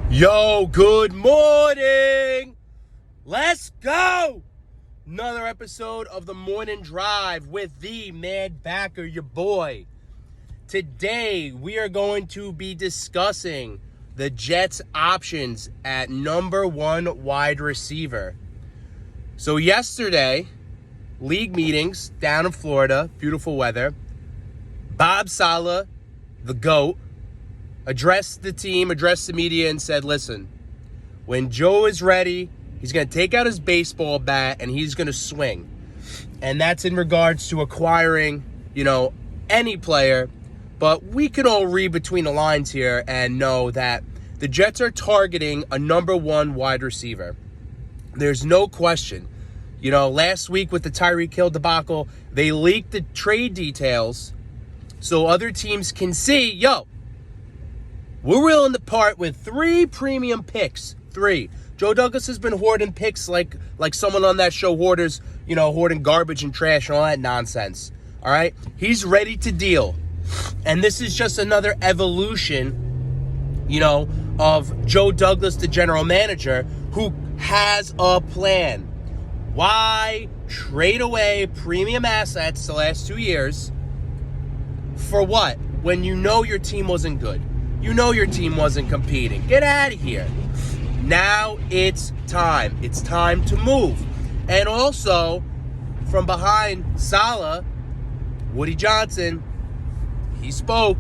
Yo, good morning. Let's go. Another episode of the Morning Drive with the Mad Backer, your boy. Today, we are going to be discussing the Jets' options at number one wide receiver. So yesterday, league meetings down in Florida, beautiful weather. Bob Saleh, the GOAT, addressed the team, addressed the media, and said, listen, when Joe is ready, he's going to take out his baseball bat and he's going to swing. And that's in regards to acquiring, any player. But we can all read between the lines here and know that the Jets are targeting a number one wide receiver. There's no question. Last week with the Tyreek Hill debacle, they leaked the trade details so other teams can see, we're willing to part with 3 premium picks. 3. Joe Douglas has been hoarding picks like someone on that show hoarders, hoarding garbage and trash and all that nonsense. All right? He's ready to deal. And this is just another evolution, of Joe Douglas, the general manager, who has a plan. Why trade away premium assets the last 2 years for what? When your team wasn't good. Your team wasn't competing. Get out of here. Now it's time. It's time to move. And also, from behind Saleh, Woody Johnson, he spoke.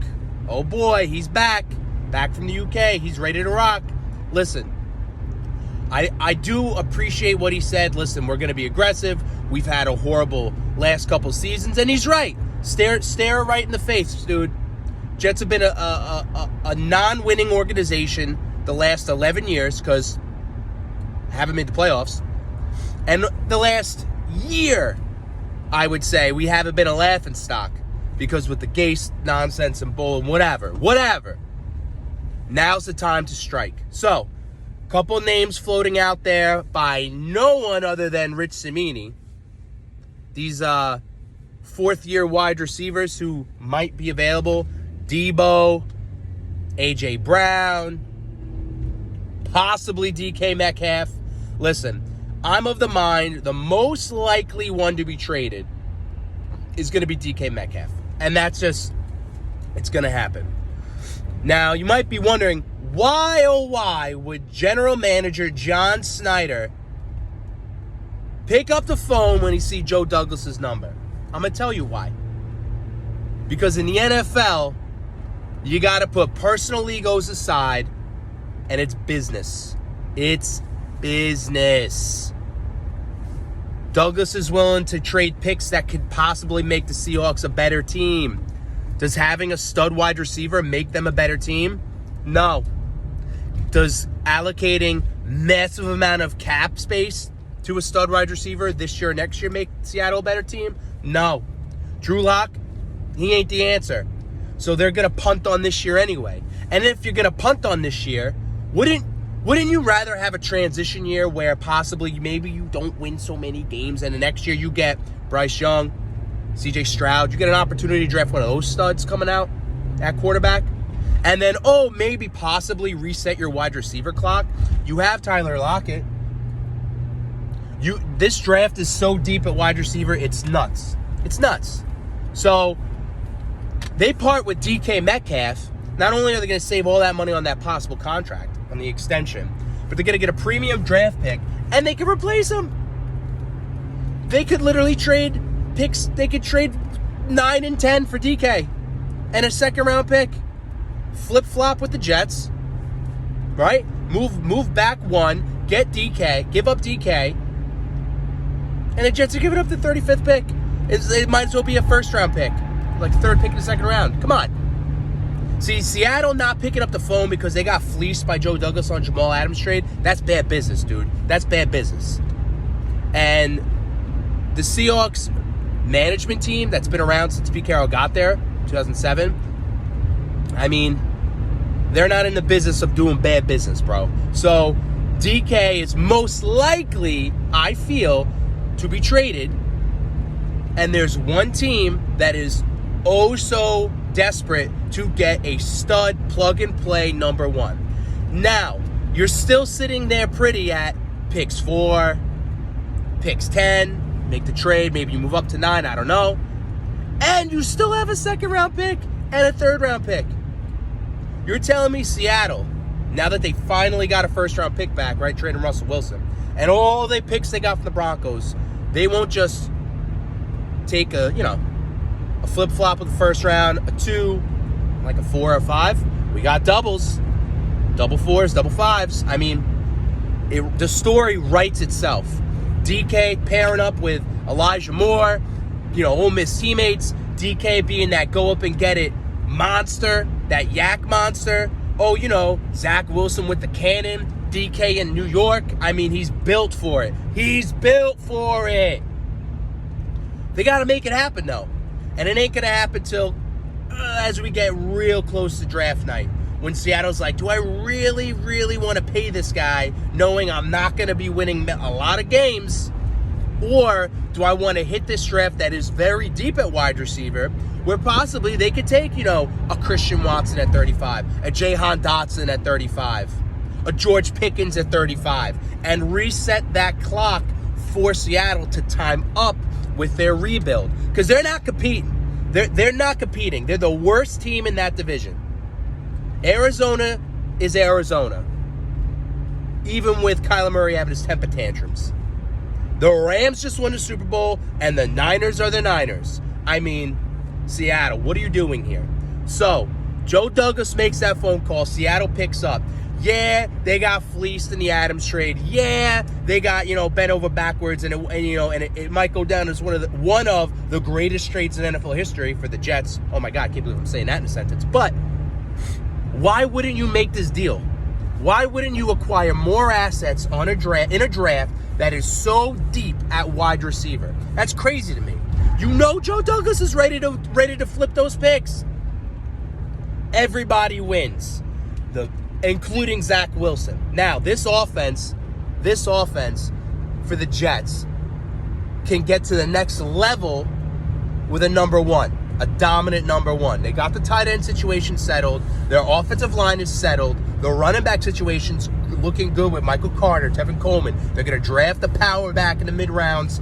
Oh boy, he's back. Back from the UK. He's ready to rock. Listen, I do appreciate what he said. Listen, we're going to be aggressive. We've had a horrible last couple seasons, and he's right. Stare right in the face, dude. Jets have been a non-winning organization the last 11 years because haven't made the playoffs. And the last year, I would say, we haven't been a laughingstock because with the Gase nonsense and bull and whatever. Now's the time to strike. So, a couple names floating out there by no one other than Rich Cimini. These fourth-year wide receivers who might be available. Debo, A.J. Brown, possibly DK Metcalf. Listen, I'm of the mind the most likely one to be traded is going to be DK Metcalf. And that's just, it's going to happen. Now, you might be wondering, why would general manager John Snyder pick up the phone when he sees Joe Douglas's number? I'm going to tell you why. Because in the NFL, you got to put personal egos aside, and it's business. It's business. Douglas is willing to trade picks that could possibly make the Seahawks a better team. Does having a stud wide receiver make them a better team? No. Does allocating massive amount of cap space to a stud wide receiver this year or next year make Seattle a better team? No. Drew Lock, he ain't the answer. So they're going to punt on this year anyway. And if you're going to punt on this year, wouldn't you rather have a transition year where possibly maybe you don't win so many games and the next year you get Bryce Young, CJ Stroud, you get an opportunity to draft one of those studs coming out at quarterback? And then, maybe possibly reset your wide receiver clock. You have Tyler Lockett. This draft is so deep at wide receiver, it's nuts. It's nuts. So they part with DK Metcalf. Not only are they going to save all that money on that possible contract, on the extension, but they're going to get a premium draft pick, and they can replace him. They could literally trade picks. They could trade 9 and 10 for DK and a second-round pick. Flip-flop with the Jets, right? Move back 1, get DK, give up DK, and the Jets are giving up the 35th pick. It might as well be a first-round pick. Like third pick in the second round. Come on. See, Seattle not picking up the phone because they got fleeced by Joe Douglas on Jamal Adams trade, that's bad business, dude. That's bad business. And the Seahawks management team that's been around since Pete Carroll got there, 2007, I mean, they're not in the business of doing bad business, bro. So DK is most likely, I feel, to be traded. And there's one team that is desperate to get a stud plug-and-play number one. Now, you're still sitting there pretty at picks 4, picks 10, make the trade, maybe you move up to 9, I don't know. And you still have a second-round pick and a third-round pick. You're telling me Seattle, now that they finally got a first-round pick back, right, trading Russell Wilson, and all the picks they got from the Broncos, they won't just take a flip-flop of the first round, a 2, like a 4 or 5. We got doubles, double 4s, double 5s. I mean, the story writes itself. DK pairing up with Elijah Moore, Ole Miss teammates. DK being that go-up-and-get-it monster, that yak monster. Oh, Zach Wilson with the cannon. DK in New York. I mean, he's built for it. He's built for it. They got to make it happen, though. And it ain't going to happen till as we get real close to draft night. When Seattle's like, do I really, really want to pay this guy knowing I'm not going to be winning a lot of games? Or do I want to hit this draft that is very deep at wide receiver where possibly they could take, a Christian Watson at 35, a Jahan Dotson at 35, a George Pickens at 35, and reset that clock for Seattle to time up with their rebuild. Because they're not competing. They're not competing. They're the worst team in that division. Arizona is Arizona. Even with Kyler Murray having his temper tantrums. The Rams just won the Super Bowl, and the Niners are the Niners. I mean, Seattle, what are you doing here? So, Joe Douglas makes that phone call. Seattle picks up. Yeah, they got fleeced in the Adams trade. Yeah, they got, bent over backwards, and it might go down as one of the greatest trades in NFL history for the Jets. Oh my God, I can't believe I'm saying that in a sentence. But why wouldn't you make this deal? Why wouldn't you acquire more assets in a draft that is so deep at wide receiver? That's crazy to me. Joe Douglas is ready to flip those picks. Everybody wins, including Zach Wilson. Now, this offense for the Jets can get to the next level with a number 1. A dominant number 1. They got the tight end situation settled. Their offensive line is settled. The running back situation's looking good with Michael Carter, Tevin Coleman. They're going to draft the power back in the mid-rounds.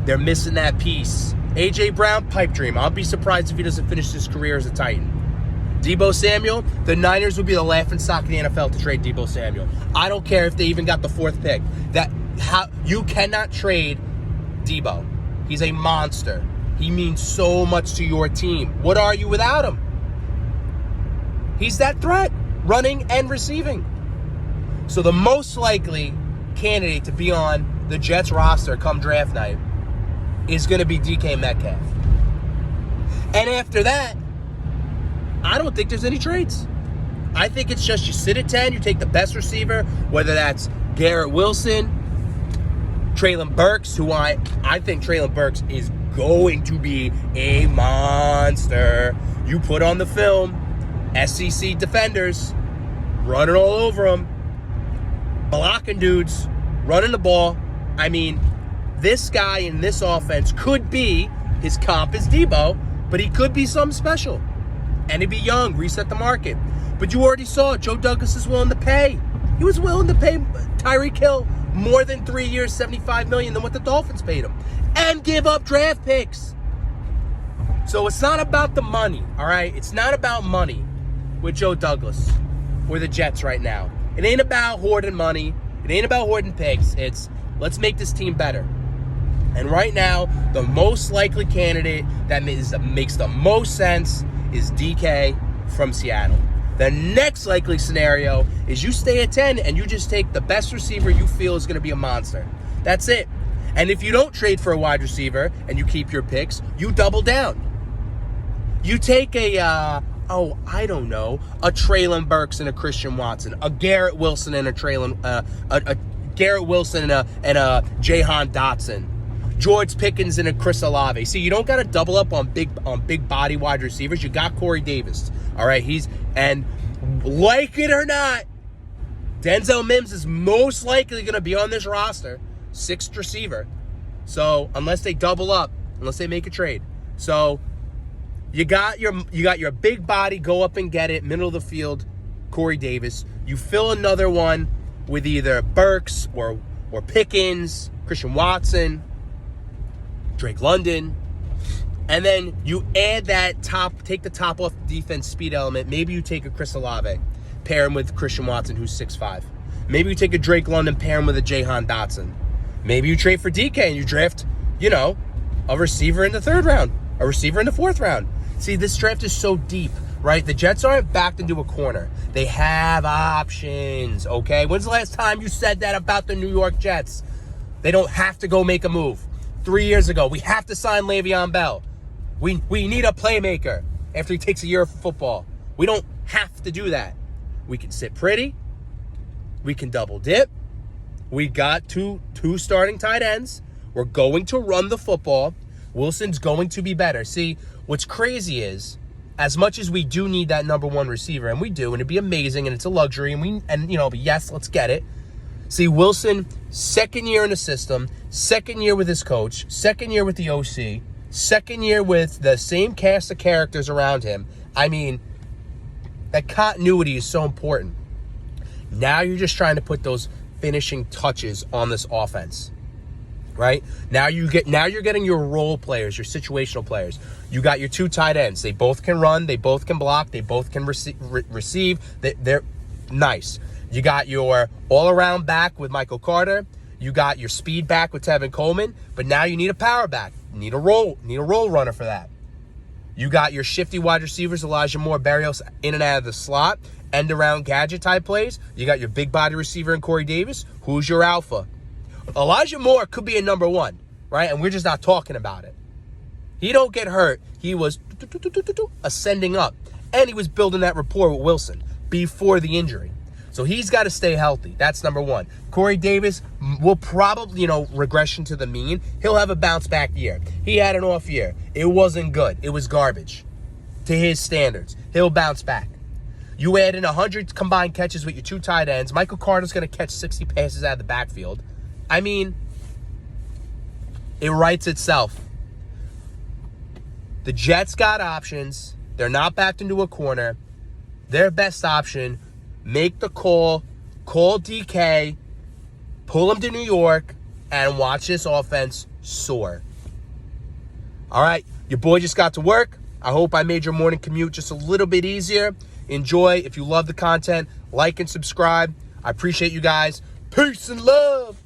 They're missing that piece. A.J. Brown, pipe dream. I'll be surprised if he doesn't finish his career as a Titan. Deebo Samuel, the Niners would be the laughingstock of the NFL to trade Deebo Samuel. I don't care if they even got the 4th pick. You cannot trade Deebo. He's a monster. He means so much to your team. What are you without him? He's that threat, running and receiving. So the most likely candidate to be on the Jets roster come draft night is going to be DK Metcalf. And after that, I don't think there's any trades. I think it's just you sit at 10, you take the best receiver, whether that's Garrett Wilson, Treylon Burks, who I think Treylon Burks is going to be a monster. You put on the film, SEC defenders running all over him, blocking dudes, running the ball. I mean, this guy in this offense could be, his comp is Deebo, but he could be something special. And he'd be young, reset the market. But you already saw Joe Douglas is willing to pay. He was willing to pay Tyreek Hill more than 3 years, $75 million than what the Dolphins paid him. And give up draft picks. So it's not about the money, all right? It's not about money with Joe Douglas or the Jets right now. It ain't about hoarding money. It ain't about hoarding picks. It's let's make this team better. And right now, the most likely candidate that makes the most sense is DK from Seattle. The next likely scenario is you stay at 10 and you just take the best receiver you feel is going to be a monster. That's it. And if you don't trade for a wide receiver and you keep your picks, you double down. You take a Treylon Burks and a Christian Watson, a Garrett Wilson and a Garrett Wilson and a Jahan Dotson, George Pickens and a Chris Olave. See, you don't got to double up on big body wide receivers. You got Corey Davis. All right, and like it or not, Denzel Mims is most likely going to be on this roster, 6th receiver. So unless they double up, unless they make a trade, so you got your big body, go up and get it, middle of the field Corey Davis. You fill another one with either Burks or Pickens, Christian Watson, Drake London. And then you add that take the top off the defense speed element. Maybe you take a Chris Olave, pair him with Christian Watson, who's 6'5". Maybe you take a Drake London, pair him with a Jahan Dotson. Maybe you trade for DK and you draft, a receiver in the 3rd round, a receiver in the 4th round. See, this draft is so deep, right? The Jets aren't backed into a corner. They have options, okay? When's the last time you said that about the New York Jets? They don't have to go make a move. 3 years ago, we have to sign Le'Veon Bell. We need a playmaker after he takes a year of football. We don't have to do that. We can sit pretty. We can double dip. We got two starting tight ends. We're going to run the football. Wilson's going to be better. See, what's crazy is, as much as we do need that number 1 receiver, and we do, and it'd be amazing, and it's a luxury, but yes, let's get it. See, Wilson, 2nd year in the system, 2nd year with his coach, 2nd year with the OC, 2nd year with the same cast of characters around him. I mean, that continuity is so important. Now you're just trying to put those finishing touches on this offense, right? Now you're getting your role players, your situational players. You got your 2 tight ends. They both can run. They both can block. They both can receive. They're nice. You got your all-around back with Michael Carter. You got your speed back with Tevin Coleman. But now you need a power back. You need a roll runner for that. You got your shifty wide receivers, Elijah Moore, Barrios in and out of the slot, end-around gadget type plays. You got your big body receiver in Corey Davis. Who's your alpha? Elijah Moore could be a number 1, right? And we're just not talking about it. He don't get hurt. He was ascending up. And he was building that rapport with Wilson before the injury. So he's got to stay healthy. That's number 1. Corey Davis will probably, regression to the mean. He'll have a bounce back year. He had an off year. It wasn't good. It was garbage to his standards. He'll bounce back. You add in 100 combined catches with your 2 tight ends. Michael Carter's going to catch 60 passes out of the backfield. I mean, it writes itself. The Jets got options. They're not backed into a corner. Their best option, make the call DK, pull him to New York, and watch this offense soar. All right, your boy just got to work. I hope I made your morning commute just a little bit easier. Enjoy. If you love the content, like and subscribe. I appreciate you guys. Peace and love.